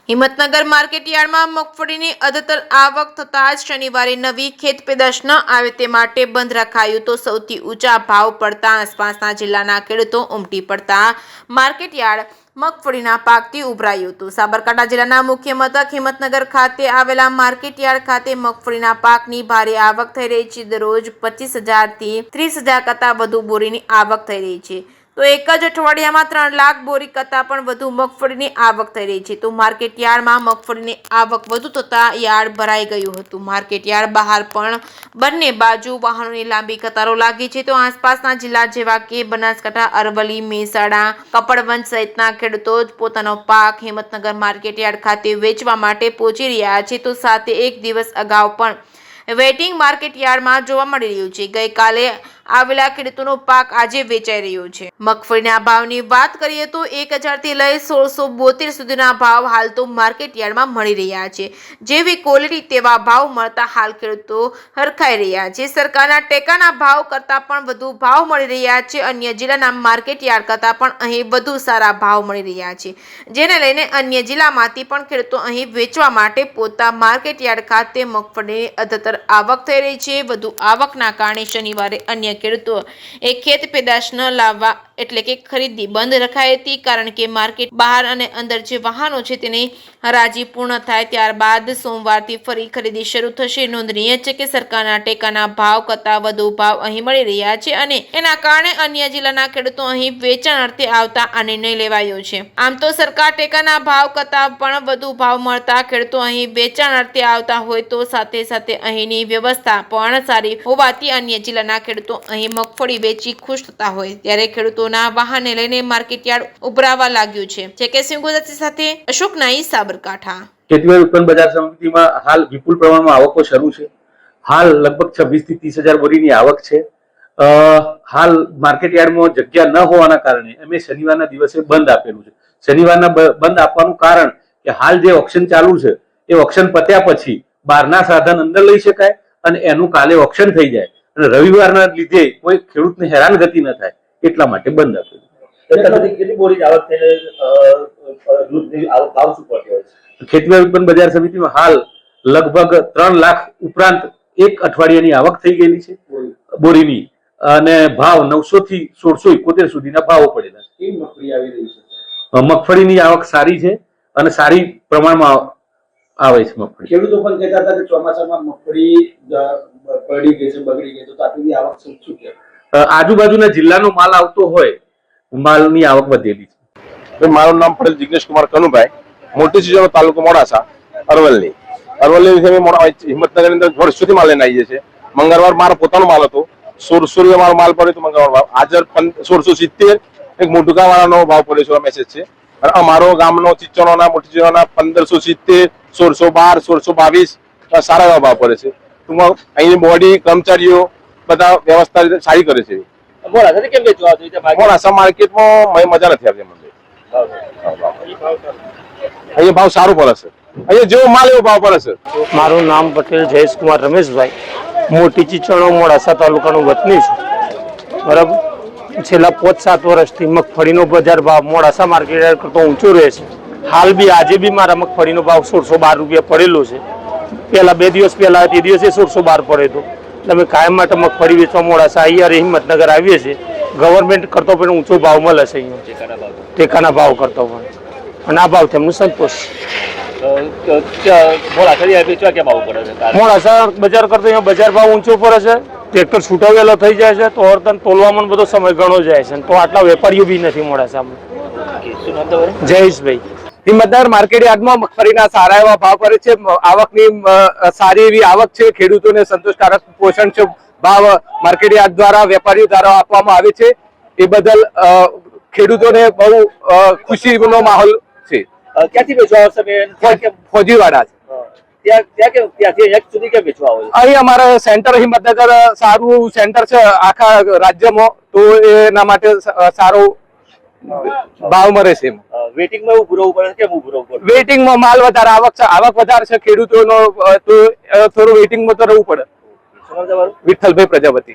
હિંમતનગર માર્કેટયાર્ડમાં મગફળીની અધતર આવક થતાં જ શનિવારે નવી ખેત પેદાશ ન આવે તે માટે બંધ રખાયું તો સૌથી ઊંચા ભાવ પડતા આસપાસના જિલ્લાના ખેડૂતો ઉમટી પડતા માર્કેટયાર્ડ મગફળીના પાકથી ઉભરાયું હતું। સાબરકાંઠા જિલ્લાના મુખ્ય મથક હિંમતનગર ખાતે આવેલા માર્કેટયાર્ડ ખાતે મગફળીના પાકની ભારે આવક થઈ રહી છે। દરરોજ 25,000 થી 30,000 કરતાં વધુ બોરીની આવક થઈ રહી છે। તો એક જ અઠવાડિયામાં 3 લાખ બોરી કરતાં પણ વધુ મગફળીની આવક થઈ રહી છે। તો માર્કેટયાર્ડમાં મગફળીની આવક વધુ થતાં યાર્ડ ભરાઈ ગયું હતું। માર્કેટયાર્ડ બહાર પણ બંને બાજુ વાહનોની લાંબી કતારો લાગી છે। તો આસપાસના જિલ્લા જેવા કે બનાસકાંઠા, અરવલ્લી, મહેસાણા, કપડવંજ સહિતના ખેડૂતો જ પોતાનો પાક હિંમતનગર માર્કેટયાર્ડ ખાતે વેચવા માટે પહોંચી રહ્યા છે। તો સાથે એક દિવસ અગાઉ પણ વેઇટિંગ માર્કેટયાર્ડમાં જોવા મળી રહ્યું છે। ગઈકાલે આવેલા ખેડૂતોનો પાક આજે વેચાઈ રહ્યો છે। મગફળીના ભાવની વાત કરીએ તો 1,000 થી લઈ 1672 સુધીના ભાવ હાલ તો માર્કેટયાર્ડમાં મળી રહ્યા છે। જેવી ક્વોલિટી તેવા ભાવ મળતા હાલ ખેડૂતો હરખાઈ રહ્યા છે। સરકારના ટેકાના ભાવ કરતાં પણ વધુ ભાવ મળી રહ્યા છે। અન્ય જિલ્લાના માર્કેટયાર્ડ કરતાં પણ અહીં વધુ સારા ભાવ મળી રહ્યા છે, જેને લઈને અન્ય જિલ્લામાંથી પણ ખેડૂતો અહીં વેચવા માટે પોતા માર્કેટયાર્ડ ખાતે મગફળીની અધતર આવક થઈ રહી છે। વધુ આવકના કારણે શનિવારે અન્ય ખેડૂતો એક ખેત પેદાશ ન લાવવા એટલે કે ખરીદી બંધ રખાઈ હતી, કારણ કે માર્કેટ બહાર અને અંદર જે વાહનો છે તેની હરાજી પૂર્ણ થાય ત્યારબાદ સોમવારથી ફરી ખરીદી શરૂ થશે। નોંધનીય છે કે સરકારના ટેકાના ભાવ કરતાં વધુ ભાવ અહીં મળી રહ્યા છે અને એના કારણે અન્ય જિલ્લાના ખેડૂતો અહીં વેચાણ અર્થે આવતા આ નિર્ણય લેવાયો છે। આમ તો સરકાર ટેકાના ભાવ કરતાં પણ વધુ ભાવ મળતા ખેડૂતો અહીં વેચાણ અર્થે આવતા હોય તો સાથે સાથે અહીંની વ્યવસ્થા પણ સારી હોવાથી અન્ય જિલ્લાના ખેડૂતો અહીં મગફળી વેચી ખુશ થતા હોય ત્યારે ખેડૂતોના વાહનને લઈને માર્કેટયાર્ડ ઉભરાવા લાગ્યું છે। જેકે સિંહ ગુજરાતી સાથે અશોક નાઈ, સાબરકાંઠા। ખેતીવાડી ઉત્પન્ન બજાર સમિતિમાં હાલ વિપુલ પ્રમાણમાં આવકો શરૂ છે। હાલ લગભગ 26,000 થી 30,000 બોરીની આવક છે। હાલ માર્કેટયાર્ડમાં જગ્યા ન હોવાના કારણે અમે શનિવારના દિવસે બંધ આપેલું છે। શનિવારના બંધ આપવાનું કારણ કે હાલ જે ઓક્શન ચાલુ છે એ ઓક્શન પત્યા પછી બહારના સાધન અંદર લઈ શકાય અને એનું કાલે ઓક્શન થઈ જાય અને રવિવારના લીધે કોઈ ખેડૂતને હેરાનગતિ ન થાય એટલા માટે બંધ આપેલું। ખેતીવાડી ઉત્પન્ન બજાર સમિતિમાં હાલ લગભગ 3 લાખ ઉપરાંત એક અઠવાડિયાની આવક થઈ ગયેલી છે બોરીની અને ભાવ 900 થી 1671 સુધીના ભાવો પડેલા છે। મગફળીની આવક સારી છે અને સારી પ્રમાણમાં આવે છે મગફળી। ખેડૂતો પણ કહેતા હતા કે ચોમાસામાં મગફળી પડી ગઈ છે, બગડી ગઈ, તો આટલી આવક શું કે આજુબાજુના જિલ્લાનો માલ આવતો હોય માલની આવક વધેલી છે। મારું નામ પટેલ જિગ્નેશ કુમાર કનુભાઈ, મોટી ચીજોનો તાલુકો મોડાસા, અરવલ્લી હિંમતનગર ની અંદર વર્ષોથી માલ લઈને આવીએ છીએ। મંગળવાર મારો પોતાનો માલ હતો, 1600 મારો માલ પડ્યો તો મંગળવાર ભાવ હાજર 1670 એક મોટુકા વાળાનો ભાવ પડ્યો છે મેસેજ છે અને અમારો ગામનો ચીચોના મોટી ચીચોના 1570 1612 1622 સારા એવા ભાવ પડે છે। ટૂંકમાં અહીંની બોડી કર્મચારીઓ બધા વ્યવસ્થા સારી કરે છે। મોડાસા માર્કેટમાં મજા નથી આવતી મને, અહીંયા ભાવ સારું પડે છે, અહીંયા જેવો માલ એવો ભાવ પડે છે। મારું નામ પટેલ જયેશ કુમાર રમેશભાઈ, મોટી ચીચણો મોડાસા તાલુકાનું વતની છું, બરાબર। છેલ્લા 5-7 વર્ષથી મગફળીનો બજાર ભાવ મોડાસા માર્કેટ કરતો ઊંચો રહે છે। હાલ બી આજે બી મારા મગફળીનો ભાવ 1612 રૂપિયા પડેલો છે। પહેલા 2 દિવસ પહેલા તે દિવસે 1612 પડ્યો હતો। અમે કાયમ માટે મગફળી વેચવા મોડાસા અહીંયા હિંમતનગર આવીએ છીએ। ગવર્મેન્ટ કરતો પણ ઊંચો ભાવ મળે છે અહીંયા, ટેકાના ભાવ કરતો પણ, અને આ ભાવ તેમનું સંતોષ। મોડાસા બજાર કરતો અહીંયા બજાર ભાવ ઊંચો પડે છે, ટ્રેક્ટર છૂટાવેલો થઈ જાય છે તો અર્થન તોલવામાં બધો સમય ઘણો જાય છે, તો આટલા વેપારીઓ બી નથી મોડાસામાં। જયેશભાઈ। હિંમતનગર માર્કેટયાર્ડમાં મગફળીના સારા એવા ભાવ પડે છે, આવકની સારી એવી આવક છે, ખેડૂતોને સંતોષકારક પોષણ છે, ભાવ માર્કેટયાર્ડ દ્વારા વેપારીઓ દ્વારા આપવામાં આવે છે, એ બદલ ખેડૂતોને બહુ ખુશીનો માહોલ છે। ક્યાંથી વેચવા આવશે? ફોજીવાડા અહીં અમારે સેન્ટર હિંમતનગર સારું સેન્ટર છે આખા રાજ્યમાં, તો એના માટે સારો ભાવ મળે છે। વેટિંગમાં ઉભું રહેવું પડે, કેમ ઉભું રહેવું પડે? વેટિંગમાં માલ વધારે, આવક વધારે છે ખેડૂતોનો, તો થોડું વેટિંગમાં તો રહેવું પડે। વિઠ્ઠલભાઈ પ્રજાપતિ।